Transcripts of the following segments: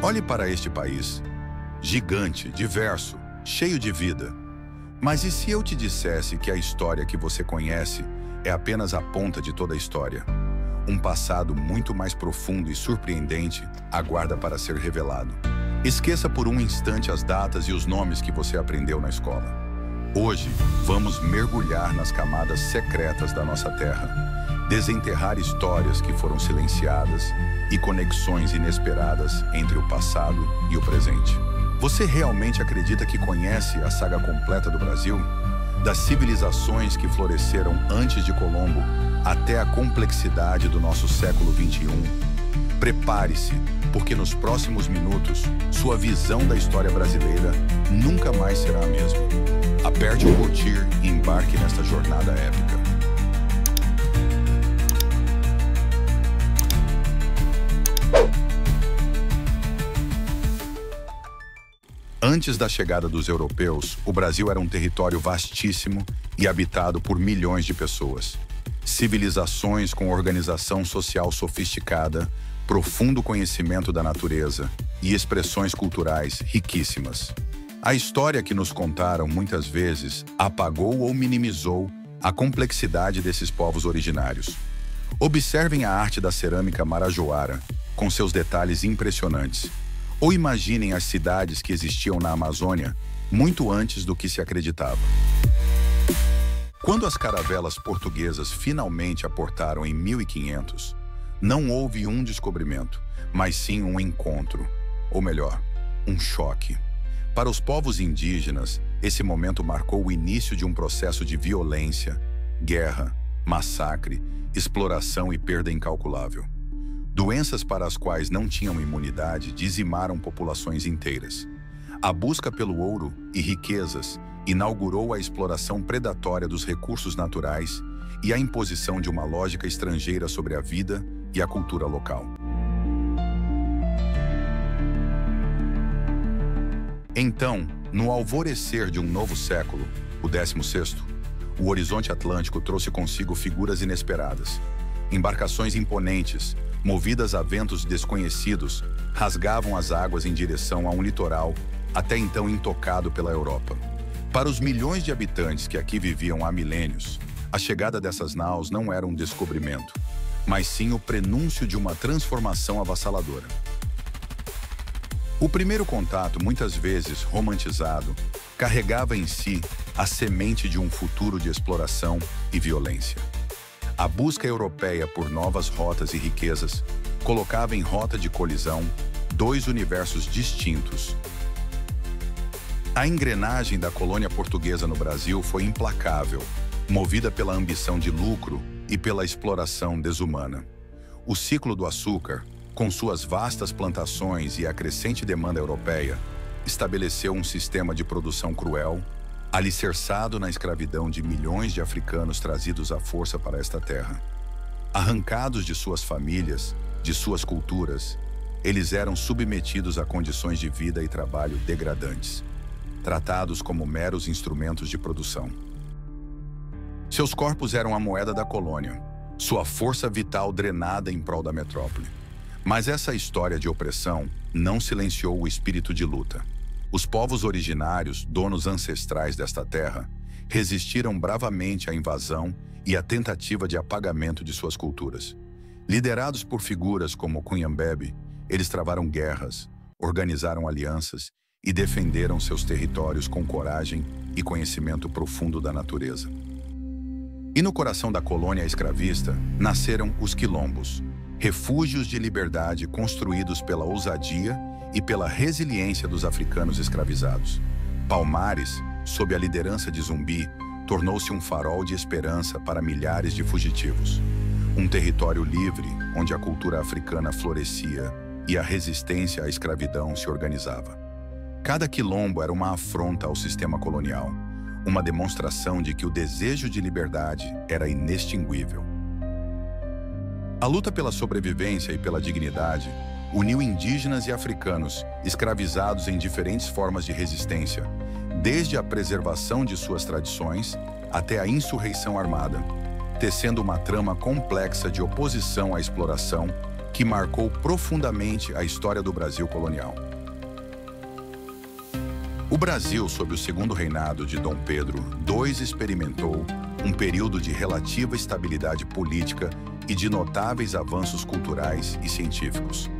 Olhe para este país, gigante, diverso, cheio de vida. Mas e se eu te dissesse que a história que você conhece é apenas a ponta de toda a história? Um passado muito mais profundo e surpreendente aguarda para ser revelado. Esqueça por um instante as datas e os nomes que você aprendeu na escola. Hoje, vamos mergulhar nas camadas secretas da nossa terra, desenterrar histórias que foram silenciadas e conexões inesperadas entre o passado e o presente. Você realmente acredita que conhece a saga completa do Brasil? Das civilizações que floresceram antes de Colombo até a complexidade do nosso século XXI? Prepare-se, porque nos próximos minutos, sua visão da história brasileira nunca mais será a mesma. Aperte o curtir e embarque nesta jornada épica. Antes da chegada dos europeus, o Brasil era um território vastíssimo e habitado por milhões de pessoas. Civilizações com organização social sofisticada, profundo conhecimento da natureza e expressões culturais riquíssimas. A história que nos contaram muitas vezes apagou ou minimizou a complexidade desses povos originários. Observem a arte da cerâmica marajoara, com seus detalhes impressionantes. Ou imaginem as cidades que existiam na Amazônia muito antes do que se acreditava. Quando as caravelas portuguesas finalmente aportaram em 1500, não houve um descobrimento, mas sim um encontro, ou melhor, um choque. Para os povos indígenas, esse momento marcou o início de um processo de violência, guerra, massacre, exploração e perda incalculável. Doenças para as quais não tinham imunidade dizimaram populações inteiras. A busca pelo ouro e riquezas inaugurou a exploração predatória dos recursos naturais e a imposição de uma lógica estrangeira sobre a vida e a cultura local. Então, no alvorecer de um novo século, o 16º, o horizonte atlântico trouxe consigo figuras inesperadas. Embarcações imponentes, movidas a ventos desconhecidos, rasgavam as águas em direção a um litoral até então intocado pela Europa. Para os milhões de habitantes que aqui viviam há milênios, a chegada dessas naus não era um descobrimento, mas sim o prenúncio de uma transformação avassaladora. O primeiro contato, muitas vezes romantizado, carregava em si a semente de um futuro de exploração e violência. A busca europeia por novas rotas e riquezas colocava em rota de colisão dois universos distintos. A engrenagem da colônia portuguesa no Brasil foi implacável, movida pela ambição de lucro e pela exploração desumana. O ciclo do açúcar, com suas vastas plantações e a crescente demanda europeia, estabeleceu um sistema de produção cruel, alicerçado na escravidão de milhões de africanos trazidos à força para esta terra. Arrancados de suas famílias, de suas culturas, eles eram submetidos a condições de vida e trabalho degradantes, tratados como meros instrumentos de produção. Seus corpos eram a moeda da colônia, sua força vital drenada em prol da metrópole. Mas essa história de opressão não silenciou o espírito de luta. Os povos originários, donos ancestrais desta terra, resistiram bravamente à invasão e à tentativa de apagamento de suas culturas. Liderados por figuras como Cunhambebe, eles travaram guerras, organizaram alianças e defenderam seus territórios com coragem e conhecimento profundo da natureza. E no coração da colônia escravista, nasceram os quilombos, refúgios de liberdade construídos pela ousadia e pela resiliência dos africanos escravizados. Palmares, sob a liderança de Zumbi, tornou-se um farol de esperança para milhares de fugitivos. Um território livre, onde a cultura africana florescia e a resistência à escravidão se organizava. Cada quilombo era uma afronta ao sistema colonial, uma demonstração de que o desejo de liberdade era inextinguível. A luta pela sobrevivência e pela dignidade uniu indígenas e africanos, escravizados em diferentes formas de resistência, desde a preservação de suas tradições até a insurreição armada, tecendo uma trama complexa de oposição à exploração que marcou profundamente a história do Brasil colonial. O Brasil, sob o segundo reinado de Dom Pedro II, experimentou um período de relativa estabilidade política e de notáveis avanços culturais e científicos.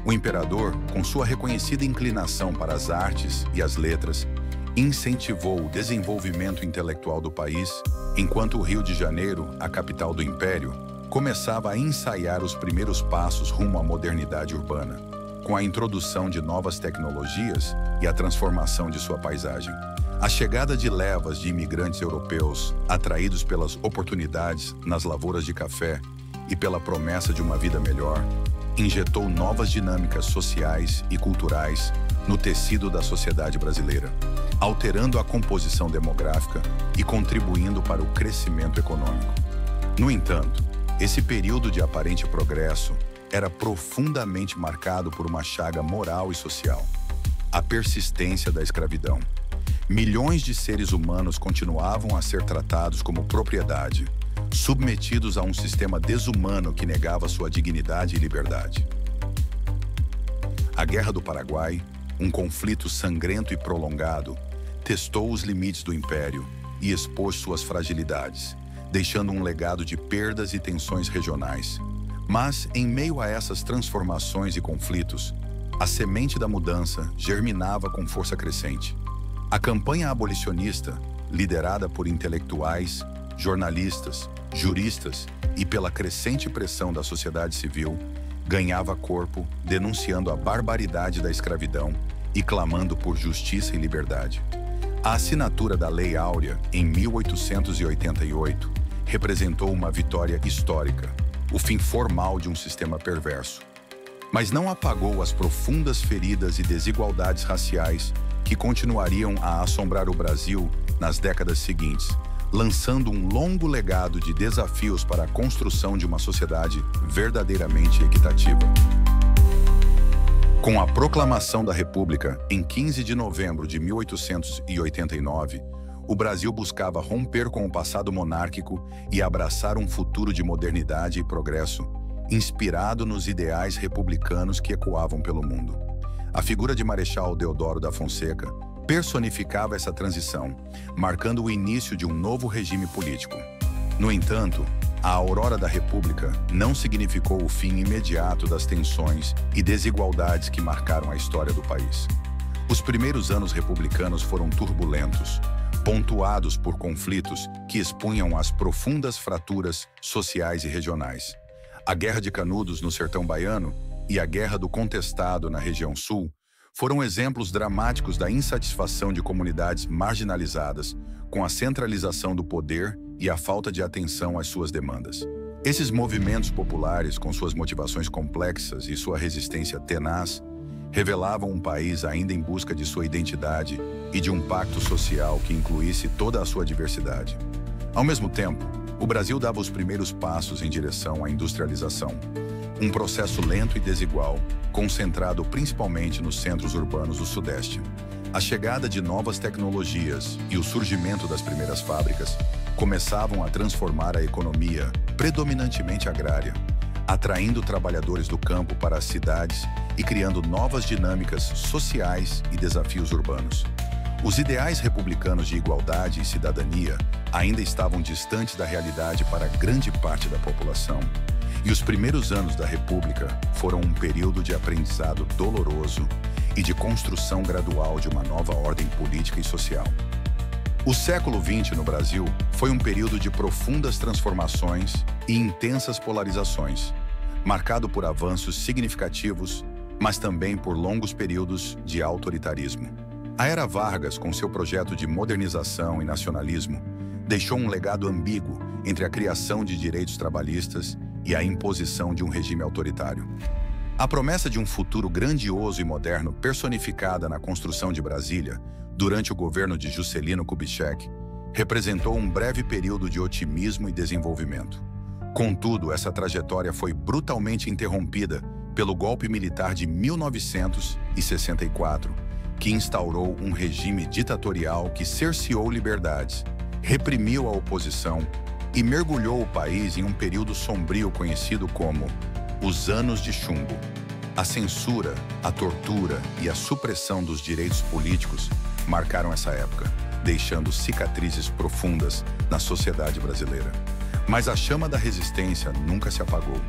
O imperador, com sua reconhecida inclinação para as artes e as letras, incentivou o desenvolvimento intelectual do país, enquanto o Rio de Janeiro, a capital do Império, começava a ensaiar os primeiros passos rumo à modernidade urbana, com a introdução de novas tecnologias e a transformação de sua paisagem. A chegada de levas de imigrantes europeus, atraídos pelas oportunidades nas lavouras de café e pela promessa de uma vida melhor, injetou novas dinâmicas sociais e culturais no tecido da sociedade brasileira, alterando a composição demográfica e contribuindo para o crescimento econômico. No entanto, esse período de aparente progresso era profundamente marcado por uma chaga moral e social: a persistência da escravidão. Milhões de seres humanos continuavam a ser tratados como propriedade, submetidos a um sistema desumano que negava sua dignidade e liberdade. A Guerra do Paraguai, um conflito sangrento e prolongado, testou os limites do Império e expôs suas fragilidades, deixando um legado de perdas e tensões regionais. Mas, em meio a essas transformações e conflitos, a semente da mudança germinava com força crescente. A campanha abolicionista, liderada por intelectuais, jornalistas, juristas e pela crescente pressão da sociedade civil, ganhava corpo, denunciando a barbaridade da escravidão e clamando por justiça e liberdade. A assinatura da Lei Áurea, em 1888, representou uma vitória histórica, o fim formal de um sistema perverso. Mas não apagou as profundas feridas e desigualdades raciais que continuariam a assombrar o Brasil nas décadas seguintes, lançando um longo legado de desafios para a construção de uma sociedade verdadeiramente equitativa. Com a proclamação da República, em 15 de novembro de 1889, o Brasil buscava romper com o passado monárquico e abraçar um futuro de modernidade e progresso, inspirado nos ideais republicanos que ecoavam pelo mundo. A figura de Marechal Deodoro da Fonseca personificava essa transição, marcando o início de um novo regime político. No entanto, a aurora da República não significou o fim imediato das tensões e desigualdades que marcaram a história do país. Os primeiros anos republicanos foram turbulentos, pontuados por conflitos que expunham as profundas fraturas sociais e regionais. A Guerra de Canudos, no sertão baiano, e a Guerra do Contestado, na região sul, foram exemplos dramáticos da insatisfação de comunidades marginalizadas com a centralização do poder e a falta de atenção às suas demandas. Esses movimentos populares, com suas motivações complexas e sua resistência tenaz, revelavam um país ainda em busca de sua identidade e de um pacto social que incluísse toda a sua diversidade. Ao mesmo tempo, o Brasil dava os primeiros passos em direção à industrialização, um processo lento e desigual, concentrado principalmente nos centros urbanos do Sudeste. A chegada de novas tecnologias e o surgimento das primeiras fábricas começavam a transformar a economia, predominantemente agrária, atraindo trabalhadores do campo para as cidades e criando novas dinâmicas sociais e desafios urbanos. Os ideais republicanos de igualdade e cidadania ainda estavam distantes da realidade para grande parte da população, e os primeiros anos da República foram um período de aprendizado doloroso e de construção gradual de uma nova ordem política e social. O século XX no Brasil foi um período de profundas transformações e intensas polarizações, marcado por avanços significativos, mas também por longos períodos de autoritarismo. A Era Vargas, com seu projeto de modernização e nacionalismo, deixou um legado ambíguo entre a criação de direitos trabalhistas e a imposição de um regime autoritário. A promessa de um futuro grandioso e moderno personificada na construção de Brasília, durante o governo de Juscelino Kubitschek, representou um breve período de otimismo e desenvolvimento. Contudo, essa trajetória foi brutalmente interrompida pelo golpe militar de 1964, que instaurou um regime ditatorial que cerceou liberdades, reprimiu a oposição e mergulhou o país em um período sombrio conhecido como os anos de chumbo. A censura, a tortura e a supressão dos direitos políticos marcaram essa época, deixando cicatrizes profundas na sociedade brasileira. Mas a chama da resistência nunca se apagou.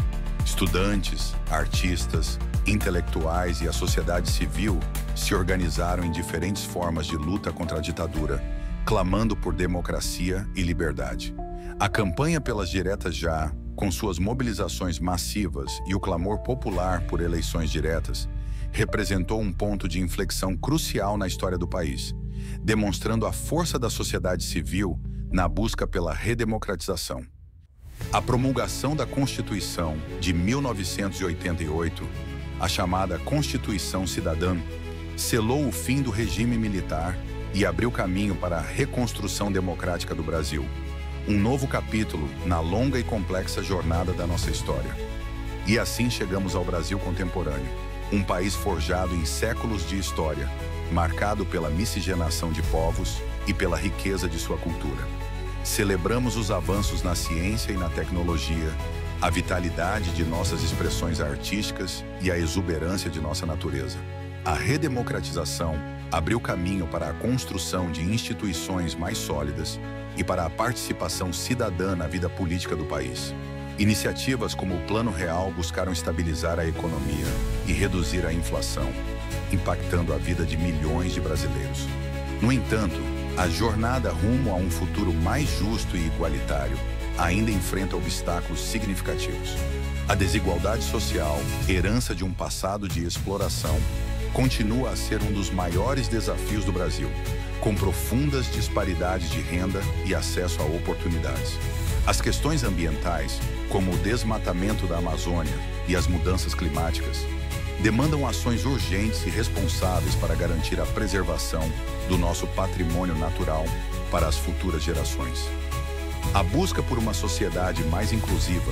Estudantes, artistas, intelectuais e a sociedade civil se organizaram em diferentes formas de luta contra a ditadura, clamando por democracia e liberdade. A campanha pelas diretas já, com suas mobilizações massivas e o clamor popular por eleições diretas, representou um ponto de inflexão crucial na história do país, demonstrando a força da sociedade civil na busca pela redemocratização. A promulgação da Constituição de 1988, a chamada Constituição Cidadã, selou o fim do regime militar e abriu caminho para a reconstrução democrática do Brasil, um novo capítulo na longa e complexa jornada da nossa história. E assim chegamos ao Brasil contemporâneo, um país forjado em séculos de história, marcado pela miscigenação de povos e pela riqueza de sua cultura. Celebramos os avanços na ciência e na tecnologia, a vitalidade de nossas expressões artísticas e a exuberância de nossa natureza. A redemocratização abriu caminho para a construção de instituições mais sólidas e para a participação cidadã na vida política do país. Iniciativas como o Plano Real buscaram estabilizar a economia e reduzir a inflação, impactando a vida de milhões de brasileiros. No entanto, a jornada rumo a um futuro mais justo e igualitário ainda enfrenta obstáculos significativos. A desigualdade social, herança de um passado de exploração, continua a ser um dos maiores desafios do Brasil, com profundas disparidades de renda e acesso a oportunidades. As questões ambientais, como o desmatamento da Amazônia e as mudanças climáticas, demandam ações urgentes e responsáveis para garantir a preservação do nosso patrimônio natural para as futuras gerações. A busca por uma sociedade mais inclusiva,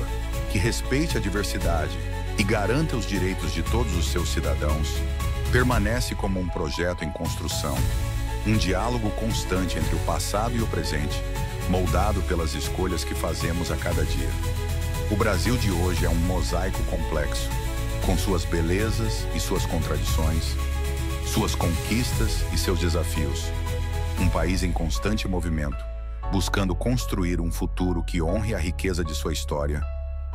que respeite a diversidade e garanta os direitos de todos os seus cidadãos, permanece como um projeto em construção, um diálogo constante entre o passado e o presente, moldado pelas escolhas que fazemos a cada dia. O Brasil de hoje é um mosaico complexo, com suas belezas e suas contradições, suas conquistas e seus desafios. Um país em constante movimento, buscando construir um futuro que honre a riqueza de sua história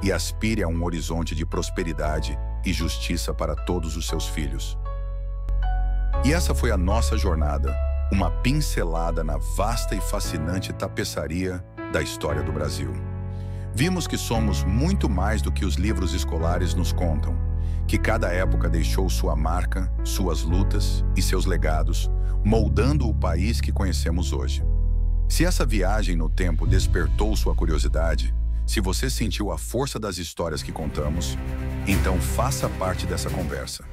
e aspire a um horizonte de prosperidade e justiça para todos os seus filhos. E essa foi a nossa jornada, uma pincelada na vasta e fascinante tapeçaria da história do Brasil. Vimos que somos muito mais do que os livros escolares nos contam, que cada época deixou sua marca, suas lutas e seus legados, moldando o país que conhecemos hoje. Se essa viagem no tempo despertou sua curiosidade, se você sentiu a força das histórias que contamos, então faça parte dessa conversa.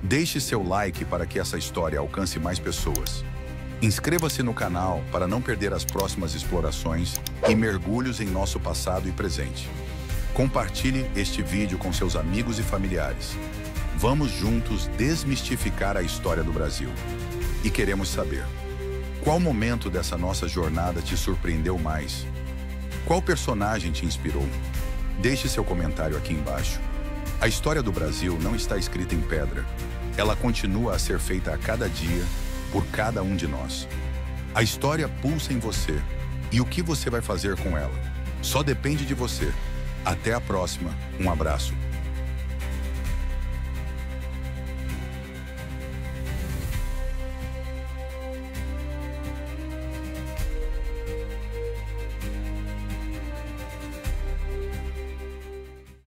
Deixe seu like para que essa história alcance mais pessoas. Inscreva-se no canal para não perder as próximas explorações e mergulhos em nosso passado e presente. Compartilhe este vídeo com seus amigos e familiares. Vamos juntos desmistificar a história do Brasil. E queremos saber, qual momento dessa nossa jornada te surpreendeu mais? Qual personagem te inspirou? Deixe seu comentário aqui embaixo. A história do Brasil não está escrita em pedra. Ela continua a ser feita a cada dia, por cada um de nós. A história pulsa em você, e o que você vai fazer com ela? Só depende de você. Até a próxima, um abraço.